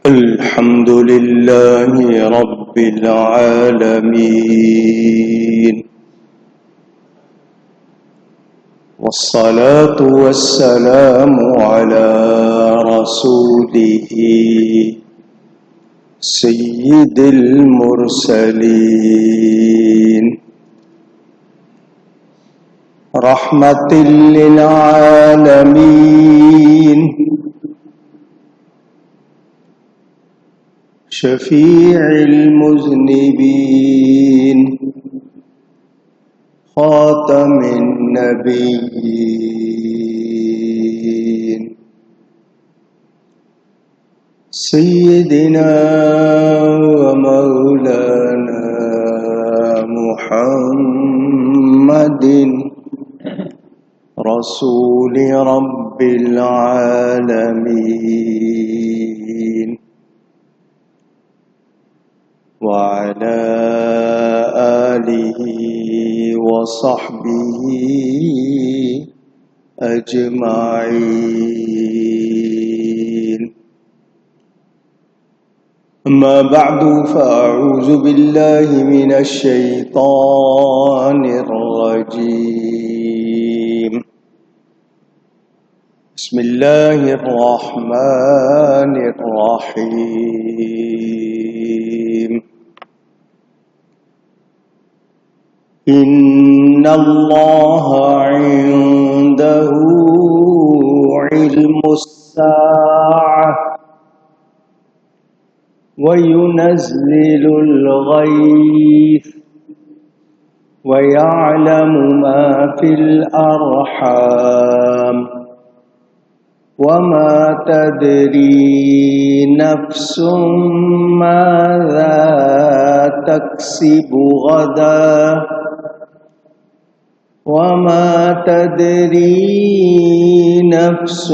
الحمد لله رب العالمين، والصلاة والسلام على رسوله سيد المرسلين رحمة للعالمين شفيع المذنبين خاتم النبيين سيدنا ومولانا محمد رسول رب العالمين وعلى آله وصحبه أجمعين. أما بعد، فأعوذ بالله من الشيطان الرجيم. بسم الله الرحمن الرحيم. إن الله عنده علم الساعة وينزل الغيث ويعلم ما في الأرحام وما تدري نفس ماذا تكسب غدا وما تدري نفس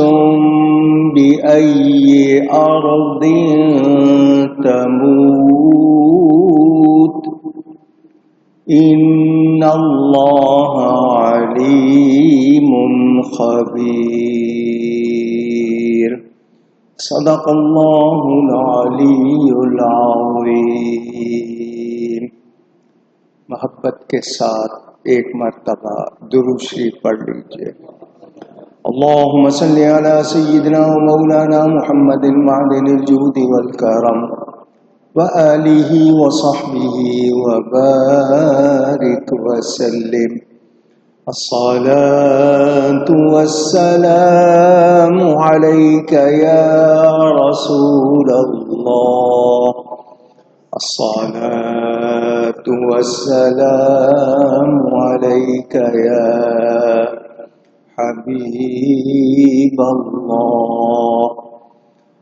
بأي أرض تموت إن الله عليم خبير. صدق الله العلی العظیم. محبت کے ساتھ ایک مرتبہ درود شریف پڑھ لیجیے. اللهم صل على سيدنا ومولانا محمد معدن الجود والكرم وآله وصحبه وبارك وسلم. الصلاة والسلام عليك يا رسول الله. الصلاة والسلام عليك يا حبيب الله.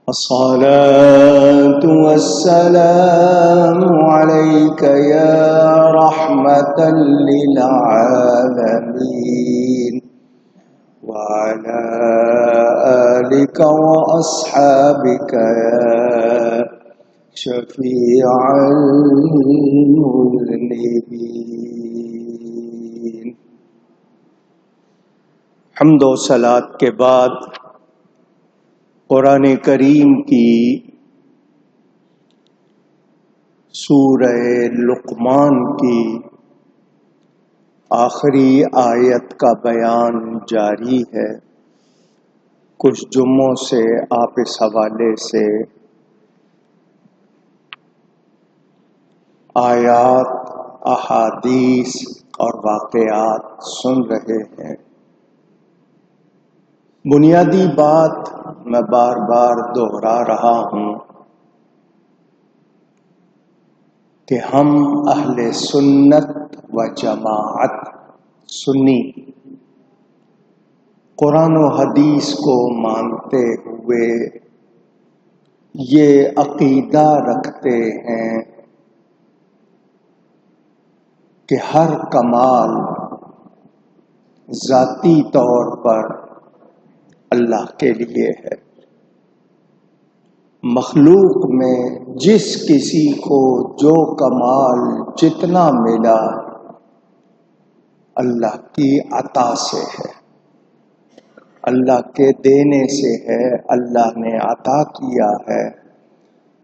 الصلاة والسلام عليك يا رحمة للعالمين وعلى آلك وأصحابك يا شفيع المذنبين. حمد و صلات کے بعد قرآن کریم کی سورہ لقمان کی آخری آیت کا بیان جاری ہے. کچھ جمعوں سے آپ اس حوالے سے آیات، احادیث اور واقعات سن رہے ہیں. بنیادی بات میں بار بار دوہرا رہا ہوں کہ ہم اہل سنت و جماعت سنی قرآن و حدیث کو مانتے ہوئے یہ عقیدہ رکھتے ہیں کہ ہر کمال ذاتی طور پر اللہ کے لیے ہے. مخلوق میں جس کسی کو جو کمال جتنا ملا اللہ کی عطا سے ہے، اللہ کے دینے سے ہے، اللہ نے عطا کیا ہے.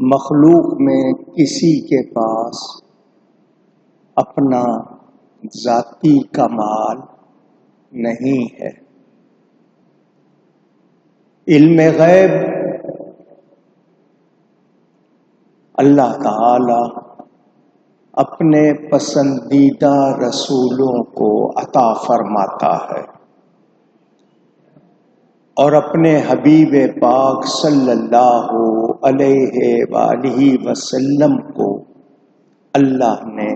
مخلوق میں کسی کے پاس اپنا ذاتی کمال نہیں ہے۔ علم غیب اللہ تعالی اپنے پسندیدہ رسولوں کو عطا فرماتا ہے، اور اپنے حبیب پاک صلی اللہ علیہ وآلہ وسلم کو اللہ نے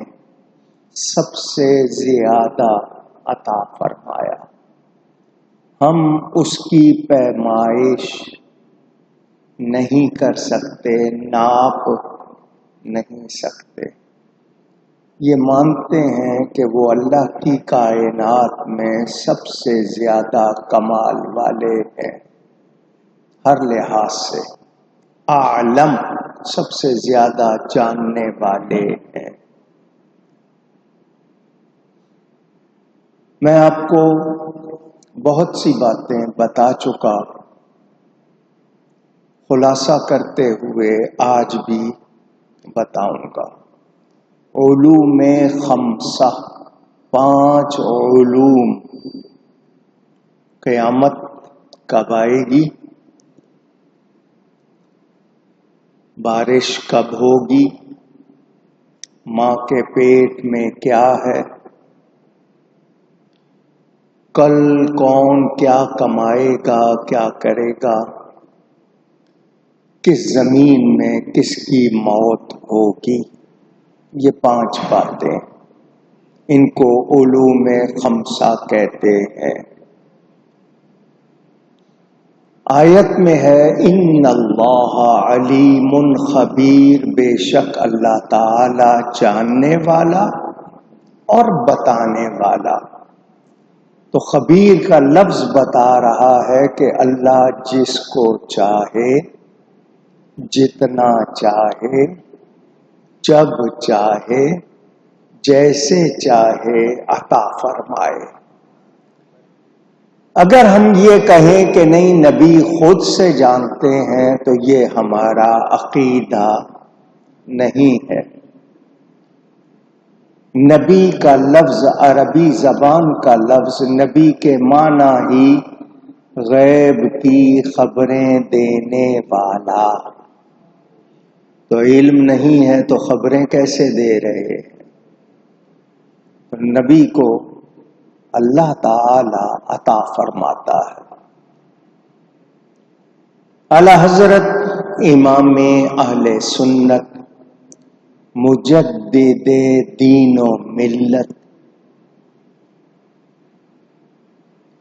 سب سے زیادہ عطا فرمایا۔ ہم اس کی پیمائش نہیں کر سکتے، ناپ نہیں سکتے۔ یہ مانتے ہیں کہ وہ اللہ کی کائنات میں سب سے زیادہ کمال والے ہیں، ہر لحاظ سے عالم، سب سے زیادہ جاننے والے ہیں۔ میں آپ کو بہت سی باتیں بتا چکا، خلاصہ کرتے ہوئے آج بھی بتاؤں گا۔ علوم خمسہ، 5 علوم۔ قیامت کب آئے گی؟ بارش کب ہوگی؟ ماں کے پیٹ میں کیا ہے؟ کل کون کیا کمائے گا، کیا کرے گا؟ کس زمین میں کس کی موت ہوگی؟ یہ 5 باتیں، ان کو علوم خمسہ کہتے ہیں۔ آیت میں ہے ان اللہ علیم خبیر، بے شک اللہ تعالی جاننے والا اور بتانے والا۔ تو خبیر کا لفظ بتا رہا ہے کہ اللہ جس کو چاہے، جتنا چاہے، جب چاہے، جیسے چاہے عطا فرمائے۔ اگر ہم یہ کہیں کہ نہیں نبی خود سے جانتے ہیں تو یہ ہمارا عقیدہ نہیں ہے۔ نبی کا لفظ عربی زبان کا لفظ نبی کے معنی ہی غیب کی خبریں دینے والا۔ تو علم نہیں ہے تو خبریں کیسے دے رہے ہیں؟ نبی کو اللہ تعالی عطا فرماتا ہے۔ اعلی حضرت امام اہل سنت مجدد دین و ملت،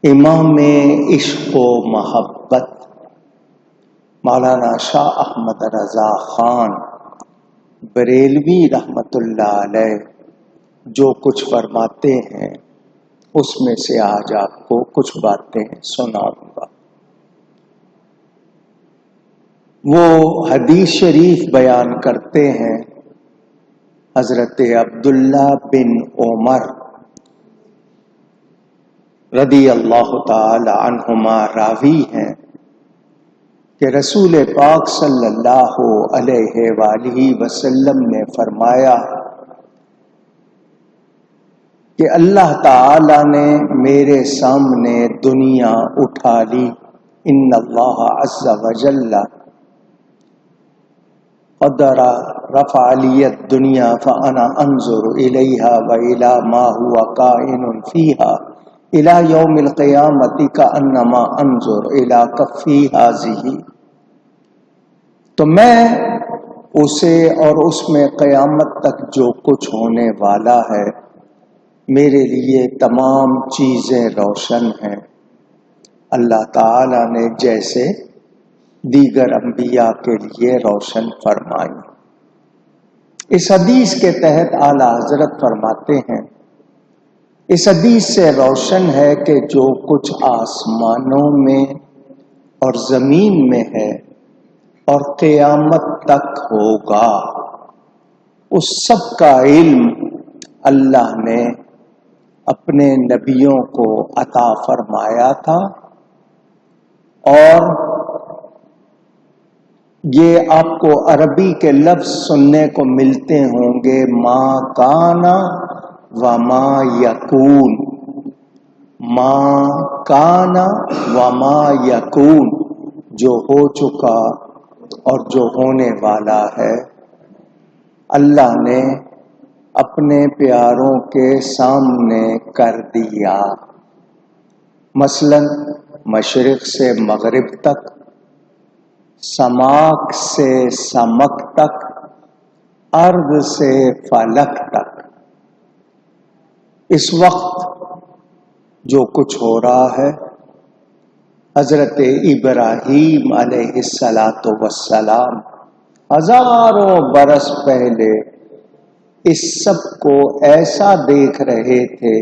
امام عشق و محبت مولانا شاہ احمد رضا خان بریلوی رحمت اللہ علیہ جو کچھ فرماتے ہیں اس میں سے آج آپ کو کچھ باتیں سناؤں گا۔ وہ حدیث شریف بیان کرتے ہیں، حضرت عبداللہ بن عمر رضی اللہ تعالی عنہما راوی ہیں کہ رسول پاک صلی اللہ علیہ وآلہ وسلم نے فرمایا کہ اللہ تعالی نے میرے سامنے دنیا اٹھا لی۔ ان اللہ عز وجل قدر رفع لی الدنیا فانا انظر الیہا والی ما هو کائن فیہا الی یوم القیامت کانما انظر الی کفی ہذہ۔ تو میں اسے اور اس میں قیامت تک جو کچھ ہونے والا ہے، میرے لیے تمام چیزیں روشن ہیں، اللہ تعالی نے جیسے دیگر انبیاء کے لیے روشن فرمائی۔ اس حدیث کے تحت اعلیٰ حضرت فرماتے ہیں، اس حدیث سے روشن ہے کہ جو کچھ آسمانوں میں اور زمین میں ہے اور قیامت تک ہوگا، اس سب کا علم اللہ نے اپنے نبیوں کو عطا فرمایا تھا، اور یہ آپ کو عربی کے لفظ سننے کو ملتے ہوں گے، ما کانا وما یکون، ما کانا وما یکون، جو ہو چکا اور جو ہونے والا ہے، اللہ نے اپنے پیاروں کے سامنے کر دیا۔ مثلا مشرق سے مغرب تک، سماک سے سمک تک، ارض سے فلک تک، اس وقت جو کچھ ہو رہا ہے، حضرت ابراہیم علیہ السلام ہزاروں برس پہلے اس سب کو ایسا دیکھ رہے تھے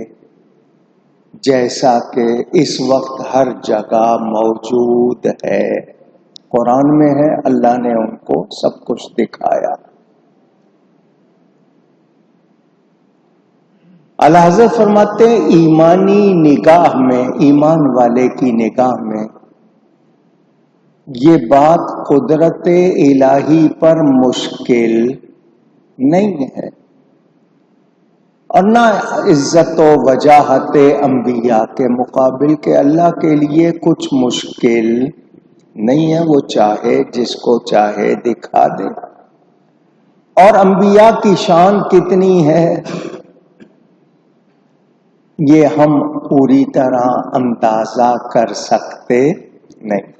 جیسا کہ اس وقت ہر جگہ موجود ہے۔ قرآن میں ہے، اللہ نے ان کو سب کچھ دکھایا۔ اعلیٰ حضرت فرماتے ہیں ایمانی نگاہ میں، ایمان والے کی نگاہ میں یہ بات قدرت الہی پر مشکل نہیں ہے، اور نہ عزت و وجاہت انبیاء کے مقابل کہ اللہ کے لیے کچھ مشکل نہیں ہے، وہ چاہے جس کو چاہے دکھا دے۔ اور انبیاء کی شان کتنی ہے یہ ہم پوری طرح اندازہ کر سکتے نہیں،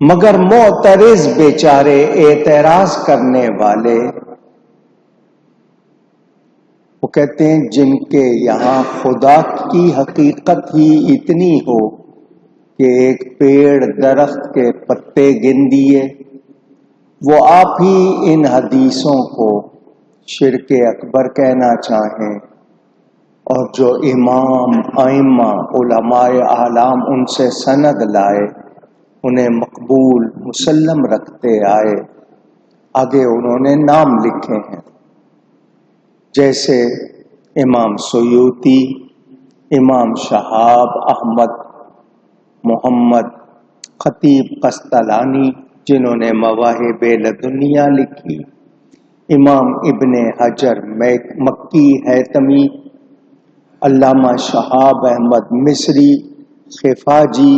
مگر معترض بیچارے، اعتراض کرنے والے، وہ کہتے ہیں جن کے یہاں خدا کی حقیقت ہی اتنی ہو کہ ایک پیڑ درخت کے پتے گن دیے، وہ آپ ہی ان حدیثوں کو شرک اکبر کہنا چاہیں، اور جو امام ائمہ علماء اعلام ان سے سند لائے انہیں مقبول مسلم رکھتے آئے، آگے انہوں نے نام لکھے ہیں، جیسے امام سیوطی، امام شہاب احمد محمد خطیب قسطلانی جنہوں نے مواہب لدنیہ لکھی، امام ابن حجر مکی حیتمی، علامہ شہاب احمد مصری خفاجی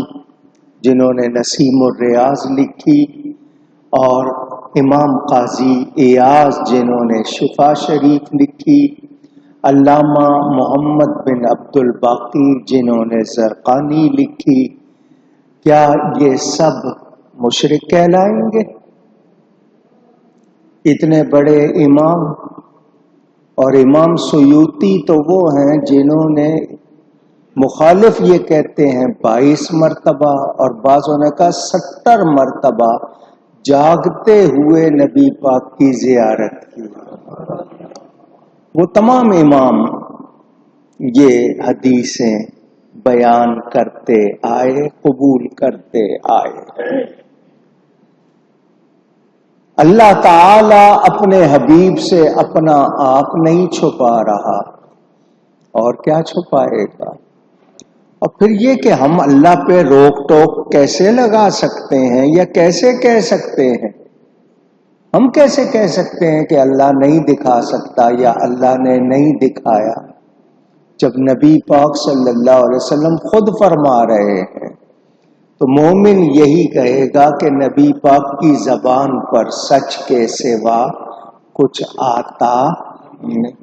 جنہوں نے نسیم الریاض لکھی، اور امام قاضی ایاز جنہوں نے شفا شریف لکھی، علامہ محمد بن عبد الباقی جنہوں نے زرقانی لکھی، کیا یہ سب مشرک کہلائیں گے؟ اتنے بڑے امام، اور امام سیوطی تو وہ ہیں جنہوں نے مخالف یہ کہتے ہیں 22 مرتبہ اور بعضوں نے کہا 70 مرتبہ جاگتے ہوئے نبی پاک کی زیارت کی۔ وہ تمام امام یہ حدیثیں بیان کرتے آئے، قبول کرتے آئے۔ اللہ تعالی اپنے حبیب سے اپنا آپ نہیں چھپا رہا، اور کیا چھپائے گا؟ اور پھر یہ کہ ہم اللہ پہ روک ٹوک کیسے لگا سکتے ہیں، یا کیسے کہہ سکتے ہیں؟ ہم کیسے کہہ سکتے ہیں کہ اللہ نہیں دکھا سکتا یا اللہ نے نہیں دکھایا، جب نبی پاک صلی اللہ علیہ وسلم خود فرما رہے ہیں؟ تو مومن یہی کہے گا کہ نبی پاک کی زبان پر سچ کے سوا کچھ آتا نہیں۔